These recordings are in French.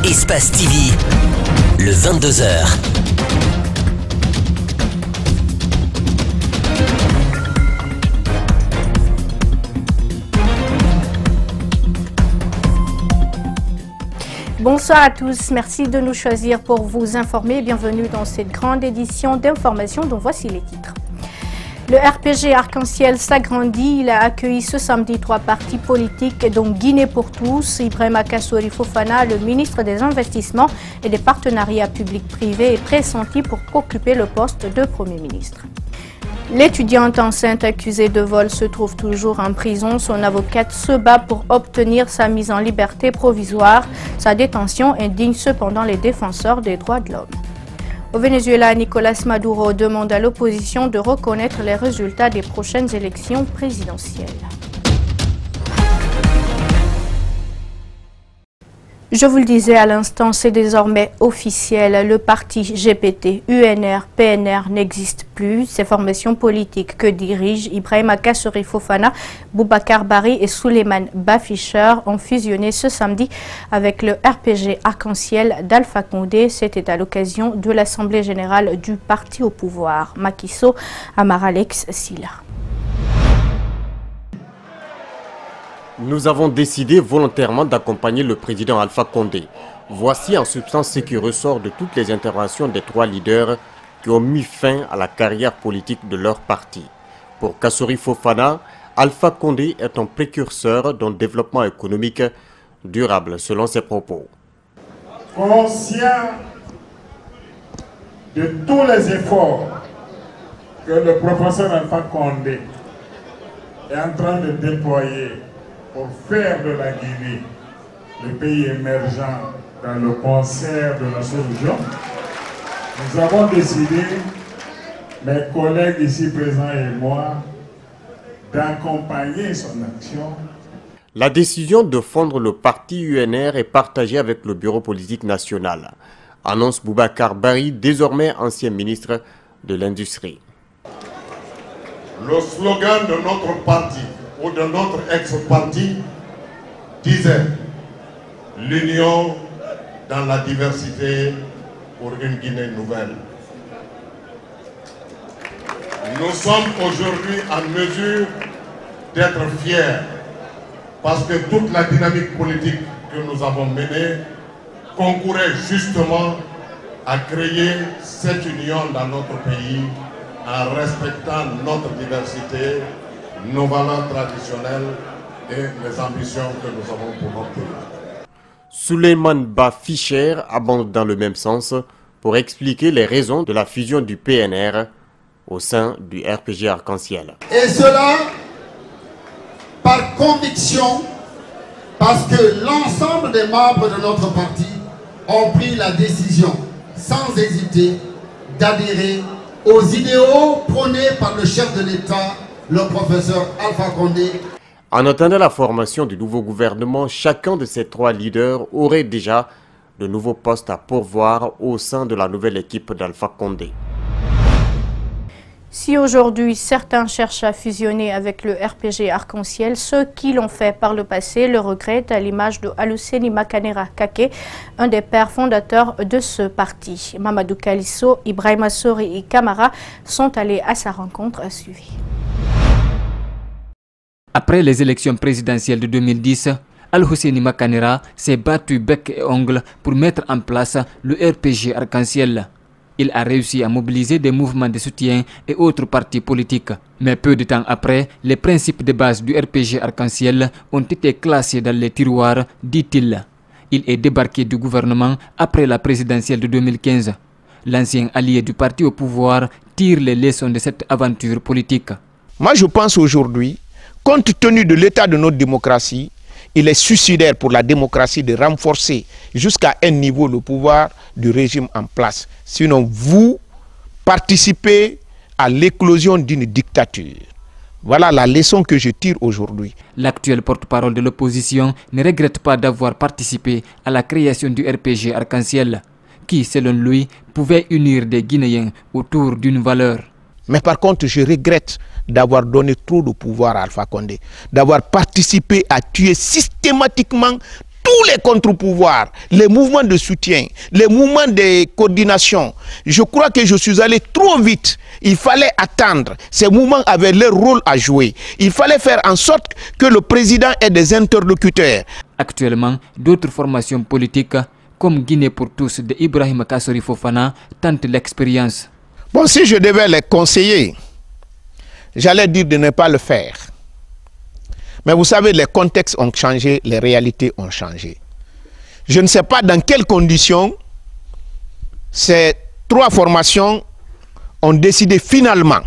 Espace TV, le 22h. Bonsoir à tous, merci de nous choisir pour vous informer. Bienvenue dans cette grande édition d'information dont voici les titres. Le RPG Arc-en-Ciel s'agrandit. Il a accueilli ce samedi 3 partis politiques, dont Guinée pour tous. Ibrahima Kassori Fofana, le ministre des Investissements et des Partenariats publics-privés, est pressenti pour occuper le poste de Premier ministre. L'étudiante enceinte accusée de vol se trouve toujours en prison. Son avocate se bat pour obtenir sa mise en liberté provisoire. Sa détention indigne cependant les défenseurs des droits de l'homme. Au Venezuela, Nicolás Maduro demande à l'opposition de reconnaître les résultats des prochaines élections présidentielles. Je vous le disais à l'instant, c'est désormais officiel. Le parti GPT, UNR, PNR n'existe plus. Ces formations politiques que dirigent Ibrahima Kassori Fofana, Boubacar Bari et Souleymane Bafischer ont fusionné ce samedi avec le RPG Arc-en-Ciel d'Alpha Condé. C'était à l'occasion de l'Assemblée générale du parti au pouvoir. Makiso Amaralex Silla. Nous avons décidé volontairement d'accompagner le président Alpha Condé. Voici en substance ce qui ressort de toutes les interventions des trois leaders qui ont mis fin à la carrière politique de leur parti. Pour Kassori Fofana, Alpha Condé est un précurseur d'un développement économique durable, selon ses propos. Conscient de tous les efforts que le professeur Alpha Condé est en train de déployer pour faire de la Guinée le pays émergent dans le concert de la sous-région, nous avons décidé, mes collègues ici présents et moi, d'accompagner son action. La décision de fondre le parti UNR est partagée avec le bureau politique national, annonce Boubacar Bari, désormais ancien ministre de l'Industrie. Le slogan de notre parti ou de notre ex-parti disait « L'union dans la diversité pour une Guinée nouvelle ». Nous sommes aujourd'hui en mesure d'être fiers parce que toute la dynamique politique que nous avons menée concourait justement à créer cette union dans notre pays en respectant notre diversité, nos valeurs traditionnelles et les ambitions que nous avons pour notre pays. Souleymane Bafischer abonde dans le même sens pour expliquer les raisons de la fusion du PNR au sein du RPG Arc-en-Ciel. Et cela par conviction, parce que l'ensemble des membres de notre parti ont pris la décision, sans hésiter, d'adhérer aux idéaux prônés par le chef de l'État, le professeur Alpha Condé. En attendant la formation du nouveau gouvernement, chacun de ces trois leaders aurait déjà de nouveaux postes à pourvoir au sein de la nouvelle équipe d'Alpha Condé. Si aujourd'hui certains cherchent à fusionner avec le RPG Arc-en-Ciel, ceux qui l'ont fait par le passé le regrettent, à l'image de Aluseni Makanera Kake, un des pères fondateurs de ce parti. Mamadou Kalisso, Ibrahima Sori et Kamara sont allés à sa rencontre à suivre. Après les élections présidentielles de 2010, Al-Husseini Makanera s'est battu bec et ongle pour mettre en place le RPG Arc-en-Ciel. Il a réussi à mobiliser des mouvements de soutien et autres partis politiques. Mais peu de temps après, les principes de base du RPG Arc-en-Ciel ont été classés dans les tiroirs, dit-il. Il est débarqué du gouvernement après la présidentielle de 2015. L'ancien allié du parti au pouvoir tire les leçons de cette aventure politique. Moi, je pense aujourd'hui, compte tenu de l'état de notre démocratie, il est suicidaire pour la démocratie de renforcer jusqu'à un niveau le pouvoir du régime en place. Sinon, vous participez à l'éclosion d'une dictature. Voilà la leçon que je tire aujourd'hui. L'actuel porte-parole de l'opposition ne regrette pas d'avoir participé à la création du RPG Arc-en-Ciel, qui, selon lui, pouvait unir des Guinéens autour d'une valeur. Mais par contre, je regrette d'avoir donné trop de pouvoir à Alpha Condé, d'avoir participé à tuer systématiquement tous les contre-pouvoirs, les mouvements de soutien, les mouvements de coordination. Je crois que je suis allé trop vite. Il fallait attendre. Ces mouvements avaient leur rôle à jouer. Il fallait faire en sorte que le président ait des interlocuteurs. Actuellement, d'autres formations politiques, comme Guinée pour tous de Ibrahim Kassori Fofana, tentent l'expérience. Bon, si je devais les conseiller, j'allais dire de ne pas le faire. Mais vous savez, les contextes ont changé, les réalités ont changé. Je ne sais pas dans quelles conditions ces trois formations ont décidé finalement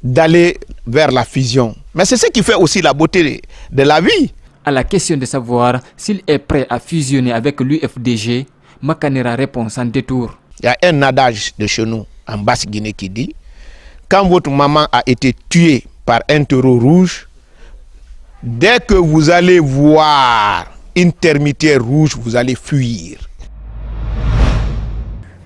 d'aller vers la fusion. Mais c'est ce qui fait aussi la beauté de la vie. À la question de savoir s'il est prêt à fusionner avec l'UFDG, Makanera répond sans détour. Il y a un adage de chez nous, en Basse-Guinée, qui dit « Quand votre maman a été tuée par un taureau rouge, dès que vous allez voir une termitière rouge, vous allez fuir. »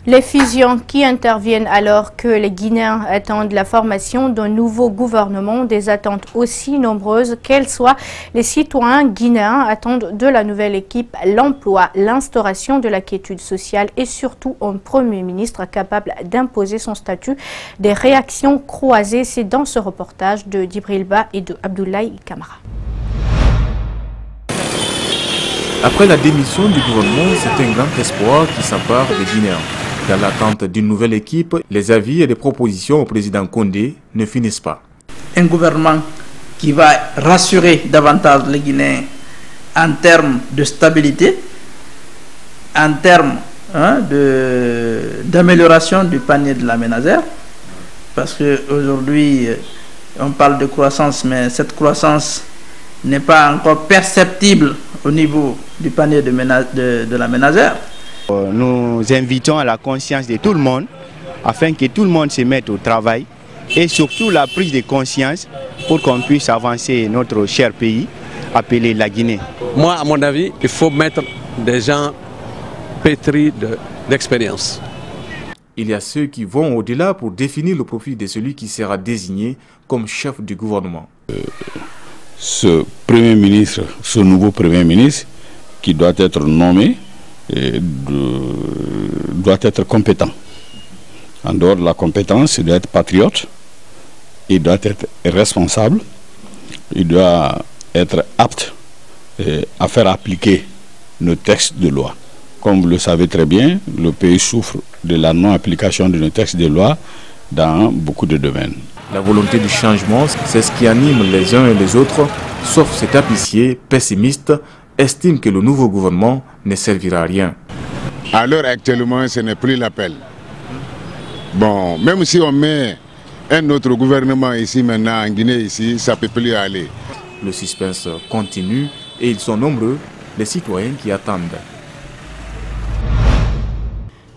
Les fusions qui interviennent alors que les Guinéens attendent la formation d'un nouveau gouvernement, des attentes aussi nombreuses qu'elles soient. Les citoyens guinéens attendent de la nouvelle équipe l'emploi, l'instauration de la quiétude sociale et surtout un Premier ministre capable d'imposer son statut. Des réactions croisées, c'est dans ce reportage de Djibril Ba et de Abdoulaye Kamara. Après la démission du gouvernement, c'est un grand espoir qui s'empare des Guinéens. Dans l'attente d'une nouvelle équipe, les avis et les propositions au président Condé ne finissent pas. Un gouvernement qui va rassurer davantage les Guinéens en termes de stabilité, en termes d'amélioration du panier de la ménagère, parce qu'aujourd'hui on parle de croissance, mais cette croissance n'est pas encore perceptible au niveau du panier de la ménagère. Nous invitons à la conscience de tout le monde afin que tout le monde se mette au travail et surtout la prise de conscience pour qu'on puisse avancer notre cher pays appelé la Guinée. Moi, à mon avis, il faut mettre des gens pétris d'expérience. Il y a ceux qui vont au-delà pour définir le profil de celui qui sera désigné comme chef du gouvernement. Ce Premier ministre, ce nouveau Premier ministre qui doit être nommé, doit être compétent. En dehors de la compétence, il doit être patriote, il doit être responsable, il doit être apte à faire appliquer nos textes de loi. Comme vous le savez très bien, le pays souffre de la non-application de nos textes de loi dans beaucoup de domaines. La volonté du changement, c'est ce qui anime les uns et les autres, sauf cet tapissier pessimiste estime que le nouveau gouvernement ne servira à rien. À l'heure actuellement, ce n'est plus l'appel. Bon, même si on met un autre gouvernement ici maintenant, en Guinée ici, ça ne peut plus aller. Le suspense continue et ils sont nombreux, les citoyens qui attendent.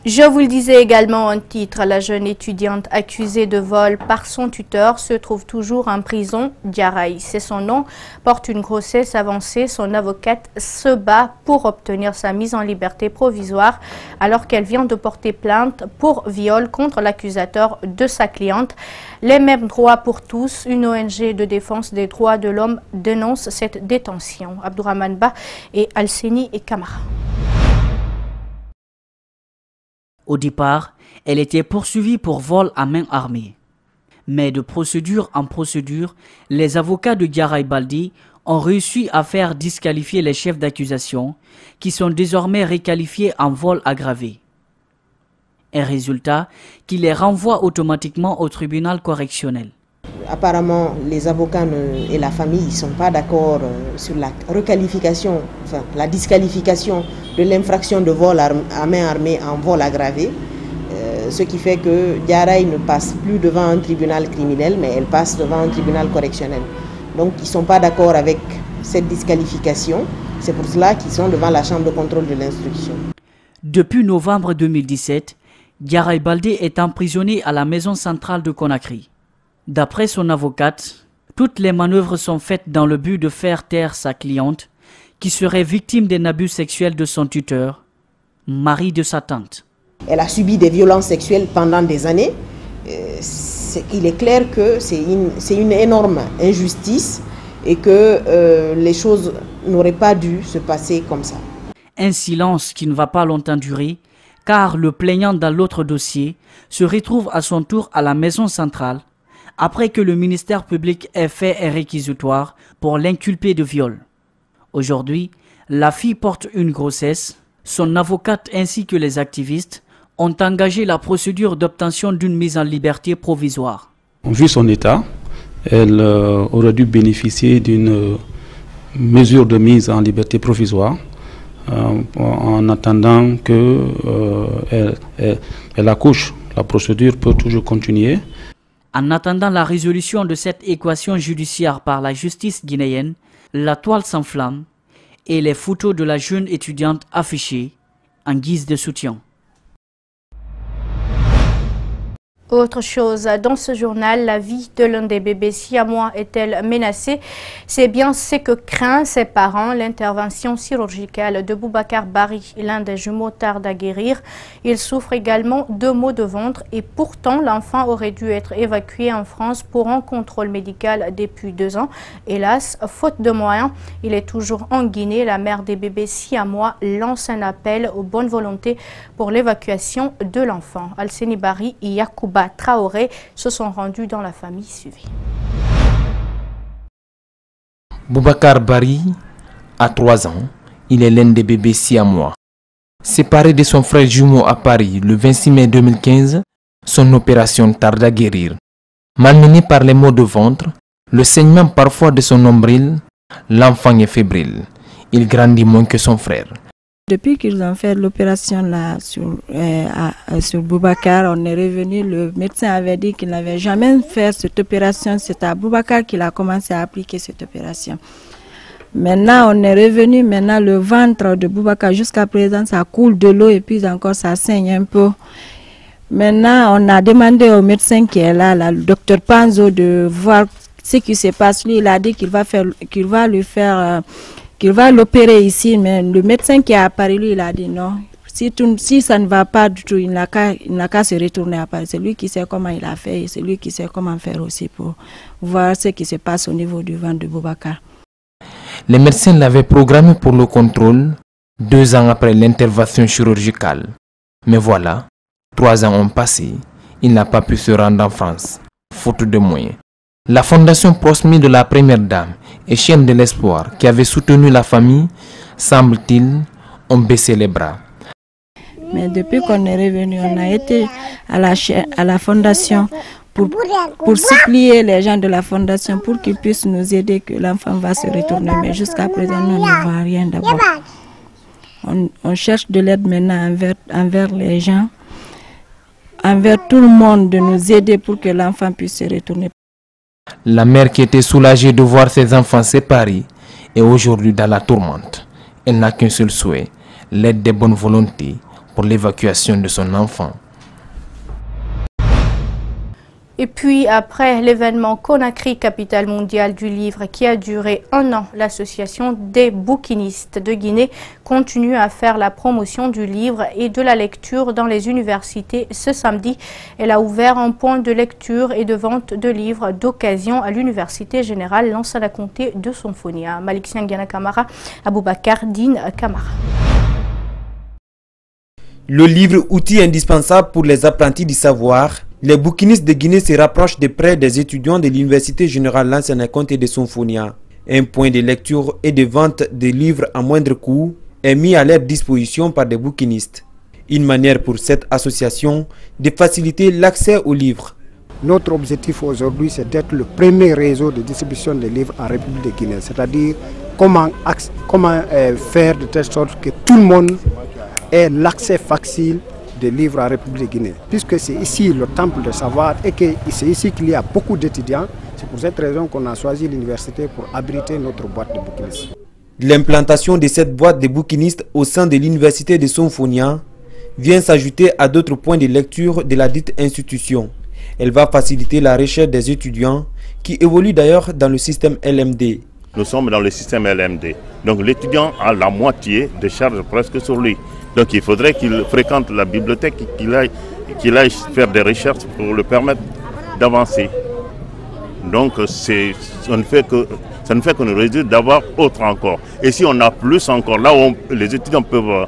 Je vous le disais également en titre, la jeune étudiante accusée de vol par son tuteur se trouve toujours en prison. Diaraï, c'est son nom, porte une grossesse avancée. Son avocate se bat pour obtenir sa mise en liberté provisoire alors qu'elle vient de porter plainte pour viol contre l'accusateur de sa cliente. Les mêmes droits pour tous, une ONG de défense des droits de l'homme dénonce cette détention. Abdourahmane Ba et Alseni et Kamara. Au départ, elle était poursuivie pour vol à main armée. Mais de procédure en procédure, les avocats de Diaraï Baldi ont réussi à faire disqualifier les chefs d'accusation qui sont désormais requalifiés en vol aggravé. Un résultat qui les renvoie automatiquement au tribunal correctionnel. Apparemment, les avocats et la famille ne sont pas d'accord sur la requalification, enfin la disqualification de l'infraction de vol à main armée en vol aggravé. Ce qui fait que Diaraï ne passe plus devant un tribunal criminel, mais elle passe devant un tribunal correctionnel. Donc ils ne sont pas d'accord avec cette disqualification. C'est pour cela qu'ils sont devant la chambre de contrôle de l'instruction. Depuis novembre 2017, Diaraï Baldé est emprisonné à la maison centrale de Conakry. D'après son avocate, toutes les manœuvres sont faites dans le but de faire taire sa cliente, qui serait victime d'un abus sexuel de son tuteur, mari de sa tante. Elle a subi des violences sexuelles pendant des années. Il est clair que c'est une énorme injustice et que les choses n'aurait pas dû se passer comme ça. Un silence qui ne va pas longtemps durer, car le plaignant dans l'autre dossier se retrouve à son tour à la maison centrale, après que le ministère public ait fait un réquisitoire pour l'inculper de viol. Aujourd'hui, la fille porte une grossesse. Son avocate ainsi que les activistes ont engagé la procédure d'obtention d'une mise en liberté provisoire. Vu son état, elle aurait dû bénéficier d'une mesure de mise en liberté provisoire en attendant qu'elle accouche. La procédure peut toujours continuer. En attendant la résolution de cette équation judiciaire par la justice guinéenne, la toile s'enflamme et les photos de la jeune étudiante affichées en guise de soutien. Autre chose, dans ce journal, la vie de l'un des bébés siamois est-elle menacée? C'est bien ce que craint ses parents. L'intervention chirurgicale de Boubacar Bari, l'un des jumeaux, tarde à guérir. Il souffre également de maux de ventre et pourtant l'enfant aurait dû être évacué en France pour un contrôle médical depuis 2 ans. Hélas, faute de moyens, il est toujours en Guinée. La mère des bébés siamois lance un appel aux bonnes volontés pour l'évacuation de l'enfant. Alseni Bari et Yacouba Traoré se sont rendus dans la famille suivie. Boubacar Bari a 3 ans. Il est l'un des bébés siamois. Séparé de son frère jumeau à Paris le 26 mai 2015, son opération tarde à guérir. Malmené par les maux de ventre, le saignement parfois de son nombril, l'enfant est fébrile. Il grandit moins que son frère. Depuis qu'ils ont fait l'opération là sur Boubacar, on est revenu, le médecin avait dit qu'il n'avait jamais fait cette opération. C'est à Boubacar qu'il a commencé à appliquer cette opération. Maintenant, on est revenu, maintenant le ventre de Boubacar, jusqu'à présent, ça coule de l'eau et puis encore ça saigne un peu. Maintenant, on a demandé au médecin qui est là, le docteur Panzo, de voir ce qui se passe. Lui, il a dit qu'il va l'opérer ici, mais le médecin qui est à Paris, lui, il a dit non. Si ça ne va pas du tout, il n'a qu'à se retourner à Paris. C'est lui qui sait comment il a fait et c'est lui qui sait comment faire aussi pour voir ce qui se passe au niveau du ventre de Boubacar. Les médecins l'avaient programmé pour le contrôle 2 ans après l'intervention chirurgicale. Mais voilà, 3 ans ont passé, il n'a pas pu se rendre en France, faute de moyens. La fondation Prosmi de la première dame et Chaîne de l'espoir qui avait soutenu la famille, semble-t-il, ont baissé les bras. Mais depuis qu'on est revenu, on a été à la fondation pour supplier les gens de la fondation pour qu'ils puissent nous aider, que l'enfant va se retourner. Mais jusqu'à présent, nous ne voyons rien d'abord. On cherche de l'aide maintenant envers les gens, envers tout le monde, de nous aider pour que l'enfant puisse se retourner. La mère qui était soulagée de voir ses enfants séparés est aujourd'hui dans la tourmente. Elle n'a qu'un seul souhait, l'aide des bonnes volontés pour l'évacuation de son enfant. Et puis, après l'événement Conakry, capitale mondiale du livre, qui a duré 1 an, l'association des bouquinistes de Guinée continue à faire la promotion du livre et de la lecture dans les universités. Ce samedi, elle a ouvert un point de lecture et de vente de livres d'occasion à l'Université générale Lansana Conté de Sonfonia. Malik Siangiana Kamara, Aboubakar Din Kamara. Le livre, outil indispensable pour les apprentis du savoir, les bouquinistes de Guinée se rapprochent de près des étudiants de l'Université générale Lansana Conté de Sonfonia. Un point de lecture et de vente de livres à moindre coût est mis à leur disposition par des bouquinistes. Une manière pour cette association de faciliter l'accès aux livres. Notre objectif aujourd'hui, c'est d'être le premier réseau de distribution des livres en République de Guinée. C'est-à-dire comment faire de telle sorte que tout le monde ait l'accès facile des livres en République de Guinée. Puisque c'est ici le temple de savoir et que c'est ici qu'il y a beaucoup d'étudiants. C'est pour cette raison qu'on a choisi l'université pour abriter notre boîte de bouquinistes. L'implantation de cette boîte de bouquinistes au sein de l'université de Sonfonia vient s'ajouter à d'autres points de lecture de la dite institution. Elle va faciliter la recherche des étudiants qui évoluent d'ailleurs dans le système LMD. Nous sommes dans le système LMD. Donc l'étudiant a la moitié de charge presque sur lui. Donc il faudrait qu'il fréquente la bibliothèque, qu'il aille faire des recherches pour le permettre d'avancer. Donc on ne fait que ça ne fait que nous réjouir d'avoir autre encore. Et si on a plus encore, là où les étudiants peuvent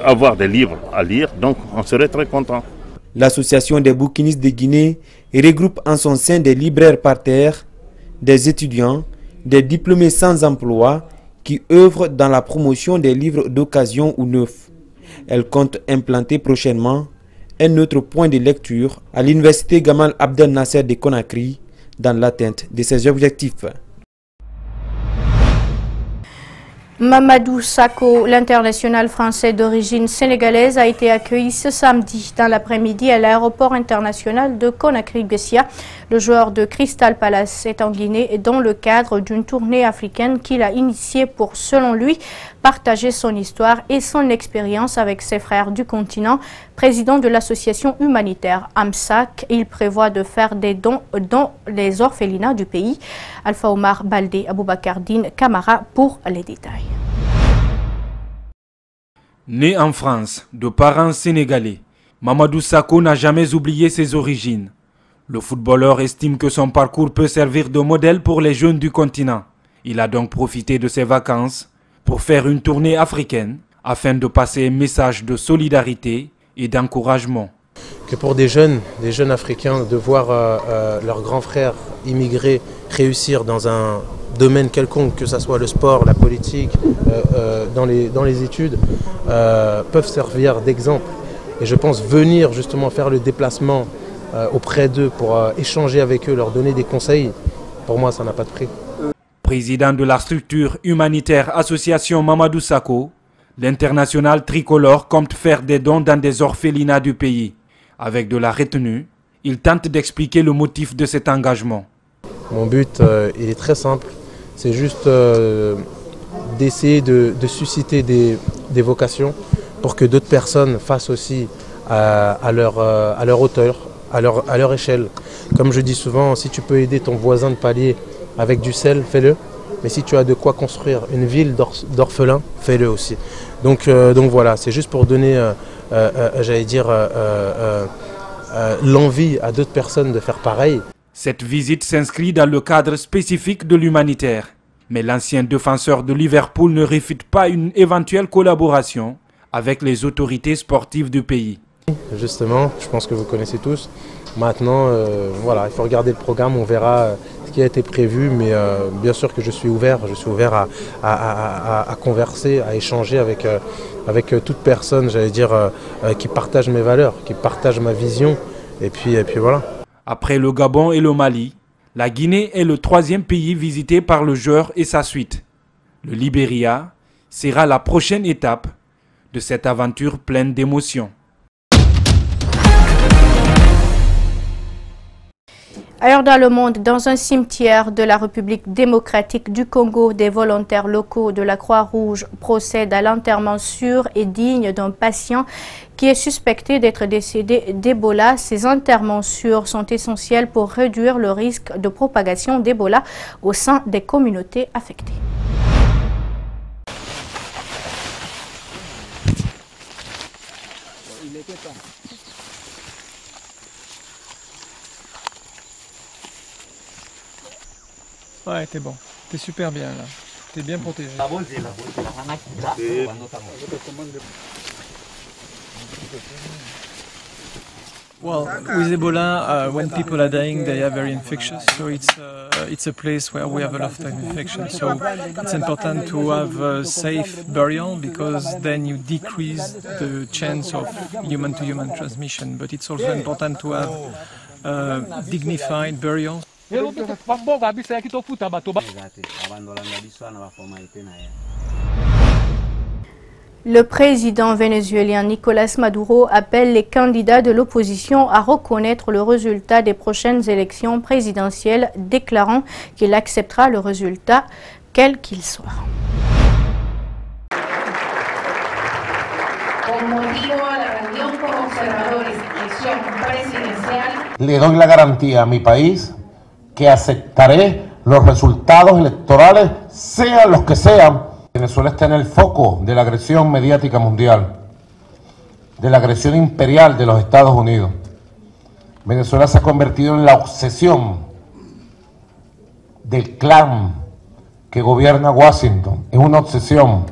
avoir des livres à lire, donc on serait très content. L'association des bouquinistes de Guinée regroupe en son sein des libraires par terre, des étudiants, des diplômés sans emploi qui œuvrent dans la promotion des livres d'occasion ou neufs. Elle compte implanter prochainement un autre point de lecture à l'université Gamal Abdel Nasser de Conakry dans l'atteinte de ses objectifs. Mamadou Sakho, l'international français d'origine sénégalaise, a été accueilli ce samedi dans l'après-midi à l'aéroport international de Conakry-Bessia. Le joueur de Crystal Palace est en Guinée dans le cadre d'une tournée africaine qu'il a initiée pour, selon lui, partager son histoire et son expérience avec ses frères du continent. Président de l'association humanitaire AMSAC, il prévoit de faire des dons dans les orphelinats du pays. Alpha Omar Baldé Aboubakar Din Camara pour les détails. Né en France, de parents sénégalais, Mamadou Sakho n'a jamais oublié ses origines. Le footballeur estime que son parcours peut servir de modèle pour les jeunes du continent. Il a donc profité de ses vacances pour faire une tournée africaine afin de passer un message de solidarité et d'encouragement. Que pour des jeunes africains, de voir leurs grands frères immigrés réussir dans un domaine quelconque, que ce soit le sport, la politique, dans les études, peuvent servir d'exemple. Et je pense venir justement faire le déplacement auprès d'eux pour échanger avec eux, leur donner des conseils, pour moi ça n'a pas de prix. Président de la structure humanitaire Association Mamadou Sakho, l'international tricolore compte faire des dons dans des orphelinats du pays. Avec de la retenue, il tente d'expliquer le motif de cet engagement. Mon but, il est très simple, c'est juste d'essayer de susciter des vocations pour que d'autres personnes fassent aussi à leur hauteur, à leur échelle. Comme je dis souvent, si tu peux aider ton voisin de palier avec du sel, fais-le. Mais si tu as de quoi construire une ville d'orphelins, fais-le aussi. Donc voilà, c'est juste pour donner, j'allais dire, l'envie à d'autres personnes de faire pareil. Cette visite s'inscrit dans le cadre spécifique de l'humanitaire. Mais l'ancien défenseur de Liverpool ne réfute pas une éventuelle collaboration avec les autorités sportives du pays. Justement, je pense que vous connaissez tous. Maintenant, voilà, il faut regarder le programme, on verra ce qui a été prévu, mais bien sûr que je suis ouvert à converser, à échanger avec toute personne, j'allais dire, qui partage mes valeurs, qui partage ma vision, et puis voilà. Après le Gabon et le Mali, la Guinée est le 3e pays visité par le joueur et sa suite. Le Libéria sera la prochaine étape de cette aventure pleine d'émotions. Ailleurs dans le monde, dans un cimetière de la République démocratique du Congo, des volontaires locaux de la Croix-Rouge procèdent à l'enterrement sûr et digne d'un patient qui est suspecté d'être décédé d'Ebola. Ces enterrements sûrs sont essentiels pour réduire le risque de propagation d'Ebola au sein des communautés affectées. Ouais, t'es bon. T'es super bien là. T'es bien protégé. Well, with Ebola, when people are dying, they are very infectious. So it's a place where we have a lot of infection. So it's important to have a safe burial because then you decrease the chance of human-to-human transmission. But it's also important to have dignified burial. Le président vénézuélien Nicolás Maduro appelle les candidats de l'opposition à reconnaître le résultat des prochaines élections présidentielles, déclarant qu'il acceptera le résultat quel qu'il soit. Le doy la garantía a mi país que aceptaré los resultados electorales, sean los que sean. Venezuela está en el foco de la agresión mediática mundial, de la agresión imperial de los Estados Unidos. Venezuela se ha convertido en la obsesión del clan que gobierna Washington. Es una obsesión.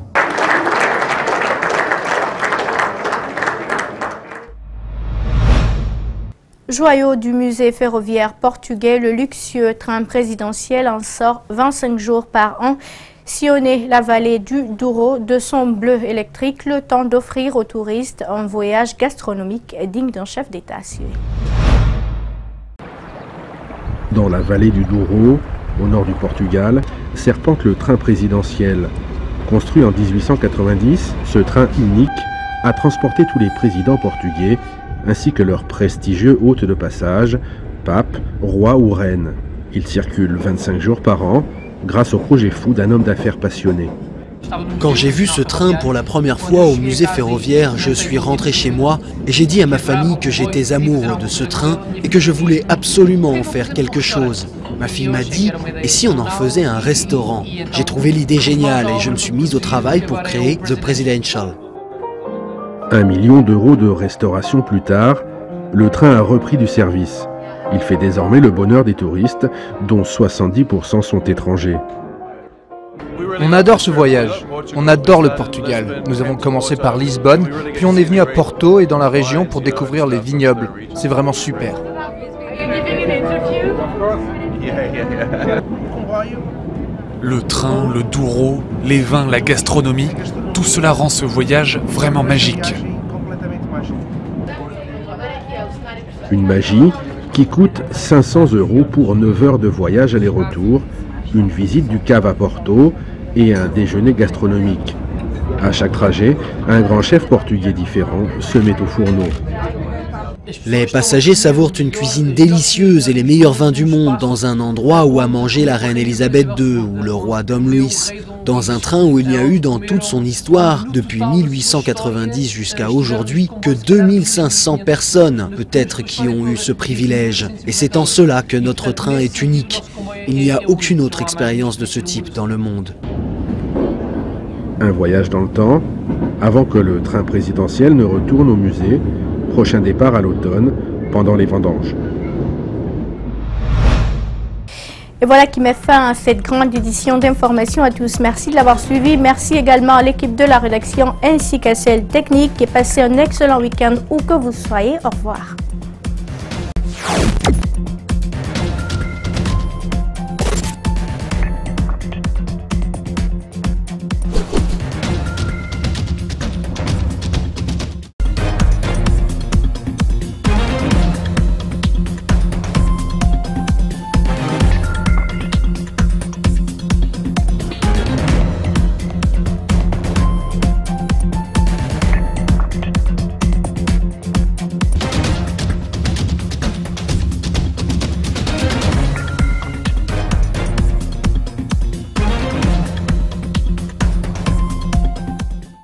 Joyau du musée ferroviaire portugais, le luxueux train présidentiel en sort 25 jours par an, sillonner la vallée du Douro de son bleu électrique, le temps d'offrir aux touristes un voyage gastronomique digne d'un chef d'État. Dans la vallée du Douro, au nord du Portugal, serpente le train présidentiel. Construit en 1890, ce train unique a transporté tous les présidents portugais ainsi que leurs prestigieux hôtes de passage, papes, rois ou reines. Il circule 25 jours par an grâce au projet fou d'un homme d'affaires passionné. Quand j'ai vu ce train pour la première fois au musée ferroviaire, je suis rentré chez moi et j'ai dit à ma famille que j'étais amoureux de ce train et que je voulais absolument en faire quelque chose. Ma fille m'a dit « et si on en faisait un restaurant ?» J'ai trouvé l'idée géniale et je me suis mise au travail pour créer The Presidential. 1 million d'euros de restauration plus tard, le train a repris du service. Il fait désormais le bonheur des touristes, dont 70% sont étrangers. On adore ce voyage, on adore le Portugal. Nous avons commencé par Lisbonne, puis on est venu à Porto et dans la région pour découvrir les vignobles. C'est vraiment super. Le train, le Douro, les vins, la gastronomie, tout cela rend ce voyage vraiment magique. Une magie qui coûte 500 € pour 9 heures de voyage aller-retour, une visite du cave à Porto et un déjeuner gastronomique. À chaque trajet, un grand chef portugais différent se met au fourneau. Les passagers savourent une cuisine délicieuse et les meilleurs vins du monde dans un endroit où a mangé la reine Elisabeth II ou le roi Dom Luis. Dans un train où il n'y a eu dans toute son histoire, depuis 1890 jusqu'à aujourd'hui, que 2500 personnes, peut-être, qui ont eu ce privilège. Et c'est en cela que notre train est unique. Il n'y a aucune autre expérience de ce type dans le monde. Un voyage dans le temps, avant que le train présidentiel ne retourne au musée. Prochain départ à l'automne, pendant les vendanges. Et voilà qui met fin à cette grande édition d'information à tous. Merci de l'avoir suivi. Merci également à l'équipe de la rédaction ainsi qu'à celle technique. Et passez un excellent week-end où que vous soyez. Au revoir.